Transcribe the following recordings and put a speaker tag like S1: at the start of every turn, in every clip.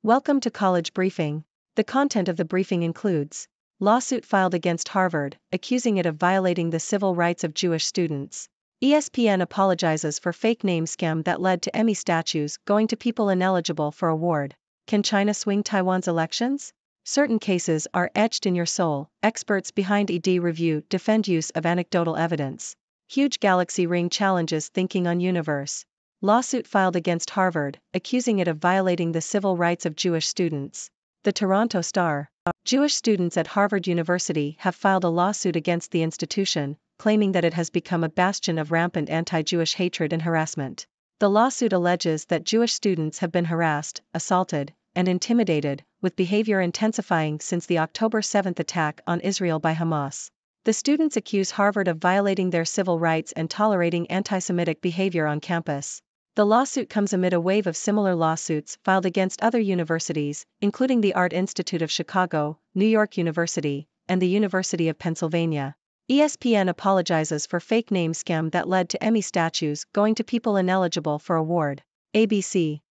S1: Welcome to College Briefing. The content of the briefing includes lawsuit filed against Harvard, accusing it of violating the civil rights of Jewish students. ESPN apologizes for fake name scam that led to Emmy statues going to people ineligible for award. Can China swing Taiwan's elections? Certain cases are etched in your soul. Experts behind ED review defend use of anecdotal evidence. Huge galaxy ring challenges thinking on universe. Lawsuit filed against Harvard, accusing it of violating the civil rights of Jewish students. The Toronto Star. Jewish students at Harvard University have filed a lawsuit against the institution, claiming that it has become a bastion of rampant anti-Jewish hatred and harassment. The lawsuit alleges that Jewish students have been harassed, assaulted, and intimidated, with behavior intensifying since the October 7 attack on Israel by Hamas. The students accuse Harvard of violating their civil rights and tolerating anti-Semitic behavior on campus. The lawsuit comes amid a wave of similar lawsuits filed against other universities, including the Art Institute of Chicago, New York University, and the University of Pennsylvania. ESPN apologizes for fake name scam that led to Emmy statues going to people ineligible for award. ABC.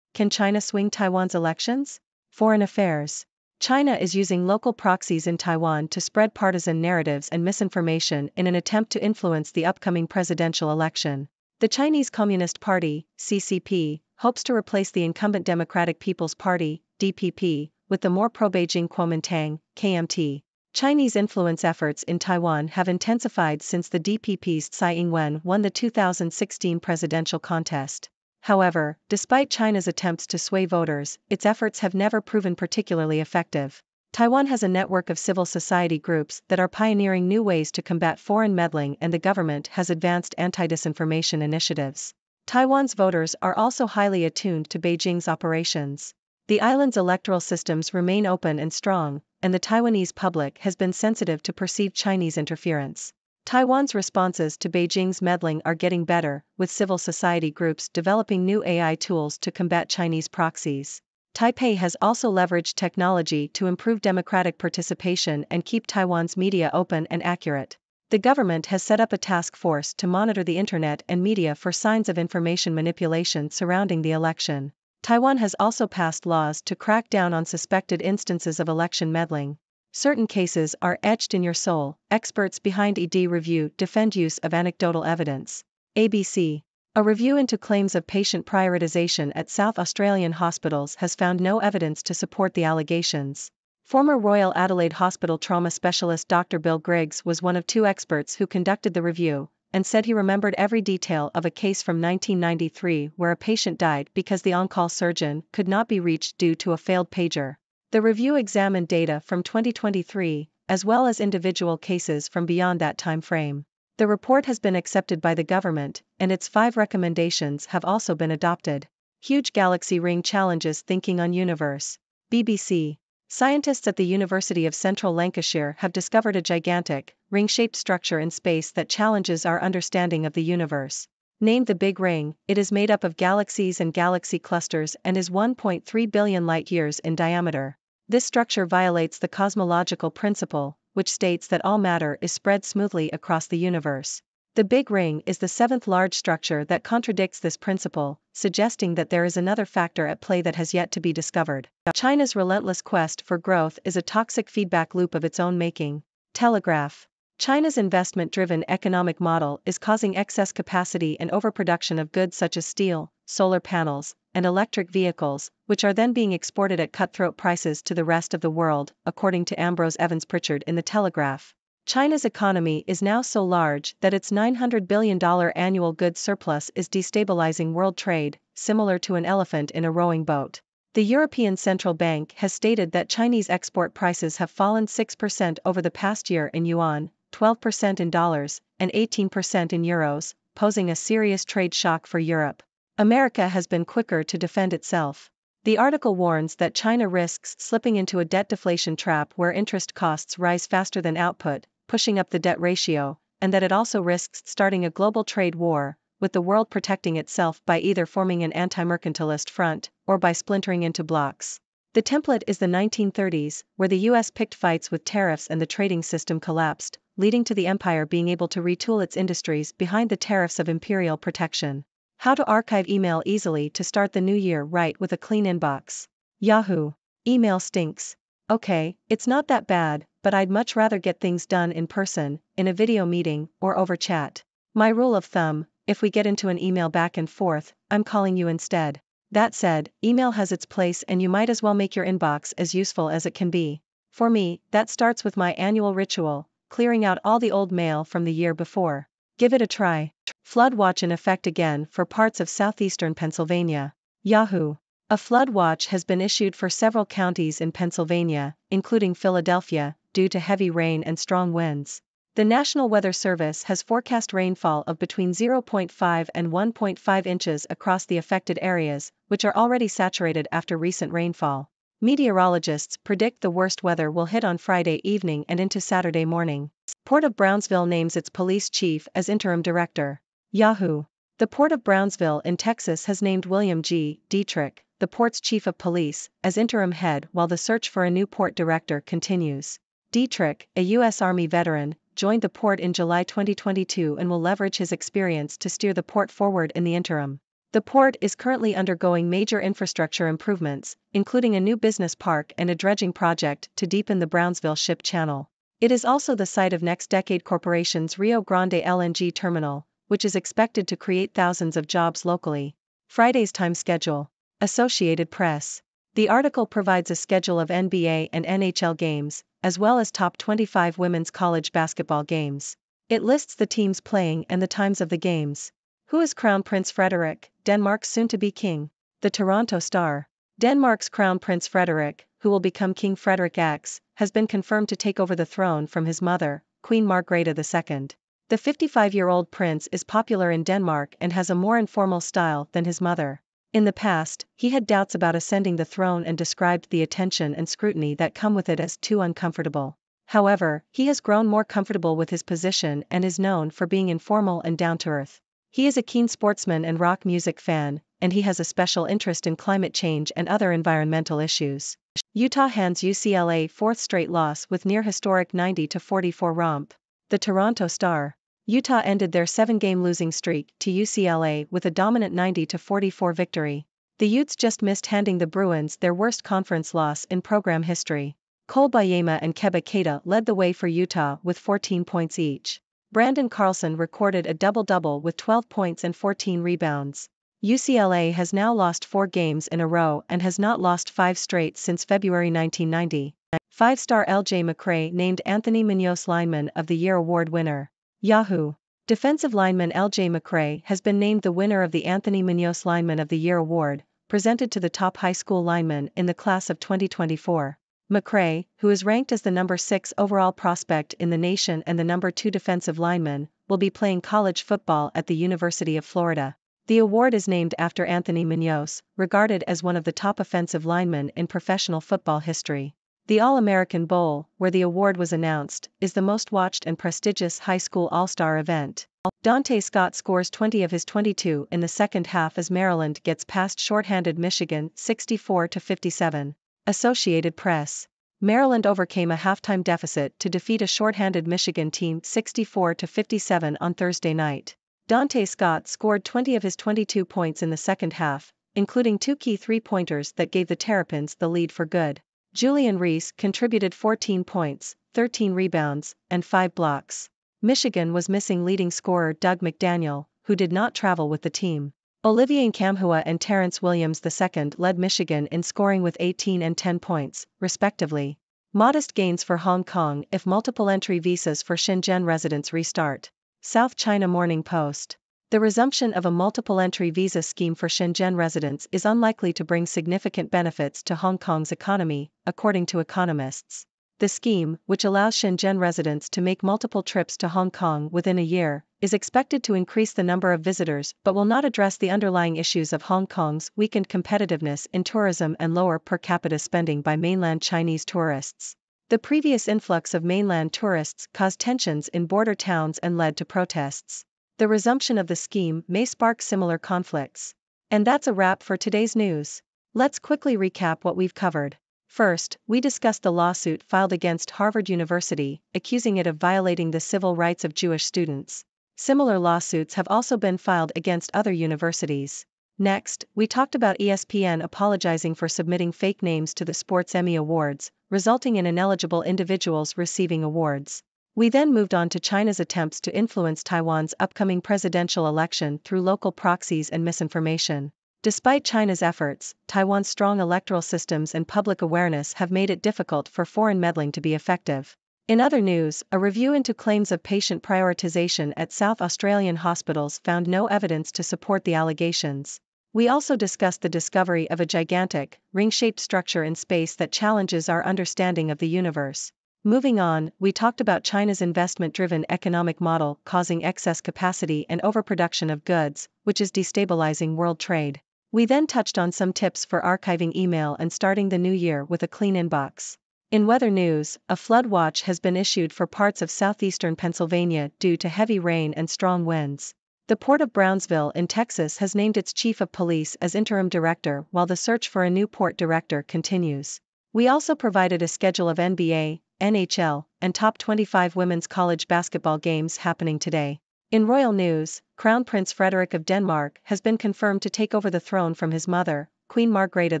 S1: Can China swing Taiwan's elections? Foreign Affairs. China is using local proxies in Taiwan to spread partisan narratives and misinformation in an attempt to influence the upcoming presidential election. The Chinese Communist Party, CCP, hopes to replace the incumbent Democratic People's Party, DPP, with the more pro-Beijing Kuomintang, KMT. Chinese influence efforts in Taiwan have intensified since the DPP's Tsai Ing-wen won the 2016 presidential contest. However, despite China's attempts to sway voters, its efforts have never proven particularly effective. Taiwan has a network of civil society groups that are pioneering new ways to combat foreign meddling, and the government has advanced anti-disinformation initiatives. Taiwan's voters are also highly attuned to Beijing's operations. The island's electoral systems remain open and strong, and the Taiwanese public has been sensitive to perceived Chinese interference. Taiwan's responses to Beijing's meddling are getting better, with civil society groups developing new AI tools to combat Chinese proxies. Taipei has also leveraged technology to improve democratic participation and keep Taiwan's media open and accurate. The government has set up a task force to monitor the internet and media for signs of information manipulation surrounding the election. Taiwan has also passed laws to crack down on suspected instances of election meddling. Certain cases are etched in your soul. Experts behind ED review defend use of anecdotal evidence. ABC. A review into claims of patient prioritization at South Australian hospitals has found no evidence to support the allegations. Former Royal Adelaide Hospital trauma specialist Dr. Bill Griggs was one of two experts who conducted the review, and said he remembered every detail of a case from 1993 where a patient died because the on-call surgeon could not be reached due to a failed pager. The review examined data from 2023, as well as individual cases from beyond that time frame. The report has been accepted by the government, and its 5 recommendations have also been adopted. Huge galaxy ring challenges thinking on universe. BBC. Scientists at the University of Central Lancashire have discovered a gigantic, ring-shaped structure in space that challenges our understanding of the universe. Named the Big Ring, it is made up of galaxies and galaxy clusters and is 1.3 billion light-years in diameter. This structure violates the cosmological principle, which states that all matter is spread smoothly across the universe. The Big Ring is the 7th large structure that contradicts this principle, suggesting that there is another factor at play that has yet to be discovered. China's relentless quest for growth is a toxic feedback loop of its own making. Telegraph. China's investment-driven economic model is causing excess capacity and overproduction of goods such as steel, solar panels, and electric vehicles, which are then being exported at cutthroat prices to the rest of the world, according to Ambrose Evans Pritchard in The Telegraph. China's economy is now so large that its $900 billion annual goods surplus is destabilizing world trade, similar to an elephant in a rowing boat. The European Central Bank has stated that Chinese export prices have fallen 6% over the past year in yuan, 12% in dollars, and 18% in euros, posing a serious trade shock for Europe. America has been quicker to defend itself. The article warns that China risks slipping into a debt deflation trap where interest costs rise faster than output, pushing up the debt ratio, and that it also risks starting a global trade war, with the world protecting itself by either forming an anti-mercantilist front or by splintering into blocs. The template is the 1930s, where the US picked fights with tariffs and the trading system collapsed, leading to the empire being able to retool its industries behind the tariffs of imperial protection. How to archive email easily to start the new year right with a clean inbox. Yahoo! Email stinks. Okay, it's not that bad, but I'd much rather get things done in person, in a video meeting, or over chat. My rule of thumb: if we get into an email back and forth, I'm calling you instead. That said, email has its place and you might as well make your inbox as useful as it can be. For me, that starts with my annual ritual, clearing out all the old mail from the year before. Give it a try. Flood watch in effect again for parts of southeastern Pennsylvania. Yahoo! A flood watch has been issued for several counties in Pennsylvania, including Philadelphia, due to heavy rain and strong winds. The National Weather Service has forecast rainfall of between 0.5 and 1.5 inches across the affected areas, which are already saturated after recent rainfall. Meteorologists predict the worst weather will hit on Friday evening and into Saturday morning. Port of Brownsville names its police chief as interim director. Yahoo! The Port of Brownsville in Texas has named William G. Dietrich, the port's chief of police, as interim head while the search for a new port director continues. Dietrich, a U.S. Army veteran, joined the port in July 2022 and will leverage his experience to steer the port forward in the interim. The port is currently undergoing major infrastructure improvements, including a new business park and a dredging project to deepen the Brownsville ship channel. It is also the site of Next Decade Corporation's Rio Grande LNG terminal, which is expected to create thousands of jobs locally. Friday's time schedule. Associated Press. The article provides a schedule of NBA and NHL games, as well as top 25 women's college basketball games. It lists the teams playing and the times of the games. Who is Crown Prince Frederik, Denmark's soon-to-be king? The Toronto Star. Denmark's Crown Prince Frederik, who will become King Frederik X, has been confirmed to take over the throne from his mother, Queen Margrethe II. The 55-year-old prince is popular in Denmark and has a more informal style than his mother. In the past, he had doubts about ascending the throne and described the attention and scrutiny that come with it as too uncomfortable. However, he has grown more comfortable with his position and is known for being informal and down-to-earth. He is a keen sportsman and rock music fan, and he has a special interest in climate change and other environmental issues. Utah hands UCLA fourth straight loss with near-historic 90-44 romp. The Toronto Star. Utah ended their 7-game losing streak to UCLA with a dominant 90-44 victory. The Utes just missed handing the Bruins their worst conference loss in program history. Cole Bayema and Keba Keita led the way for Utah with 14 points each. Brandon Carlson recorded a double-double with 12 points and 14 rebounds. UCLA has now lost 4 games in a row and has not lost 5 straight since February 1990. 5-star LJ McCray named Anthony Munoz Lineman of the Year award winner. Yahoo! Defensive lineman LJ McCray has been named the winner of the Anthony Munoz Lineman of the Year award, presented to the top high school linemen in the class of 2024. McCray, who is ranked as the number 6 overall prospect in the nation and the number 2 defensive lineman, will be playing college football at the University of Florida. The award is named after Anthony Munoz, regarded as one of the top offensive linemen in professional football history. The All-American Bowl, where the award was announced, is the most watched and prestigious high school all-star event. Dante Scott scores 20 of his 22 in the second half as Maryland gets past shorthanded Michigan 64-57. Associated Press. Maryland overcame a halftime deficit to defeat a shorthanded Michigan team 64-57 on Thursday night. Dante Scott scored 20 of his 22 points in the second half, including 2 key three-pointers that gave the Terrapins the lead for good. Julian Reese contributed 14 points, 13 rebounds, and 5 blocks. Michigan was missing leading scorer Doug McDaniel, who did not travel with the team. Olivier Nkamhoua and Terrence Williams II led Michigan in scoring with 18 and 10 points, respectively. Modest gains for Hong Kong if multiple entry visas for Shenzhen residents restart. South China Morning Post. The resumption of a multiple entry visa scheme for Shenzhen residents is unlikely to bring significant benefits to Hong Kong's economy, according to economists. The scheme, which allows Shenzhen residents to make multiple trips to Hong Kong within a year, is expected to increase the number of visitors but will not address the underlying issues of Hong Kong's weakened competitiveness in tourism and lower per capita spending by mainland Chinese tourists. The previous influx of mainland tourists caused tensions in border towns and led to protests. The resumption of the scheme may spark similar conflicts. And that's a wrap for today's news. Let's quickly recap what we've covered. First, we discussed the lawsuit filed against Harvard University, accusing it of violating the civil rights of Jewish students. Similar lawsuits have also been filed against other universities. Next, we talked about ESPN apologizing for submitting fake names to the Sports Emmy Awards, resulting in ineligible individuals receiving awards. We then moved on to China's attempts to influence Taiwan's upcoming presidential election through local proxies and misinformation. Despite China's efforts, Taiwan's strong electoral systems and public awareness have made it difficult for foreign meddling to be effective. In other news, a review into claims of patient prioritization at South Australian hospitals found no evidence to support the allegations. We also discussed the discovery of a gigantic, ring-shaped structure in space that challenges our understanding of the universe. Moving on, we talked about China's investment-driven economic model causing excess capacity and overproduction of goods, which is destabilizing world trade. We then touched on some tips for archiving email and starting the new year with a clean inbox. In weather news, a flood watch has been issued for parts of southeastern Pennsylvania due to heavy rain and strong winds. The Port of Brownsville in Texas has named its chief of police as interim director while the search for a new port director continues. We also provided a schedule of NBA, NHL, and top 25 women's college basketball games happening today. In royal news, Crown Prince Frederik of Denmark has been confirmed to take over the throne from his mother, Queen Margrethe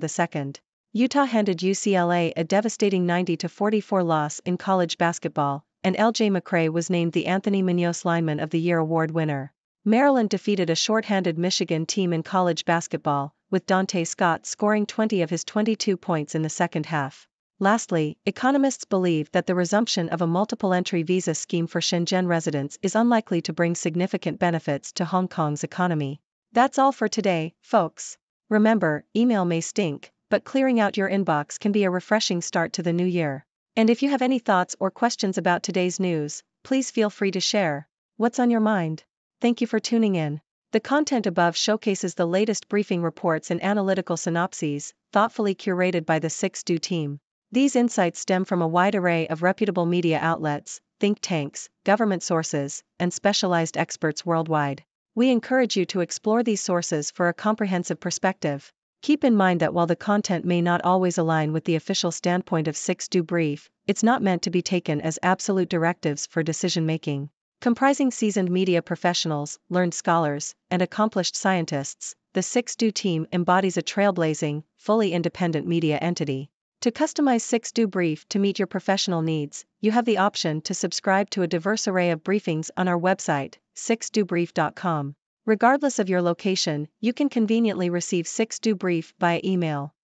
S1: II. Utah handed UCLA a devastating 90-44 loss in college basketball, and LJ McCray was named the Anthony Munoz Lineman of the Year award winner. Maryland defeated a short-handed Michigan team in college basketball, with Dante Scott scoring 20 of his 22 points in the second half. Lastly, economists believe that the resumption of a multiple-entry visa scheme for Shenzhen residents is unlikely to bring significant benefits to Hong Kong's economy. That's all for today, folks. Remember, email may stink, but clearing out your inbox can be a refreshing start to the new year. And if you have any thoughts or questions about today's news, please feel free to share. What's on your mind? Thank you for tuning in. The content above showcases the latest briefing reports and analytical synopses, thoughtfully curated by the 6Do team. These insights stem from a wide array of reputable media outlets, think tanks, government sources, and specialized experts worldwide. We encourage you to explore these sources for a comprehensive perspective. Keep in mind that while the content may not always align with the official standpoint of 6Do Brief, it's not meant to be taken as absolute directives for decision-making. Comprising seasoned media professionals, learned scholars, and accomplished scientists, the 6Do team embodies a trailblazing, fully independent media entity. To customize 6Do Brief to meet your professional needs, you have the option to subscribe to a diverse array of briefings on our website, 6dobrief.com. Regardless of your location, you can conveniently receive 6Do Brief via email.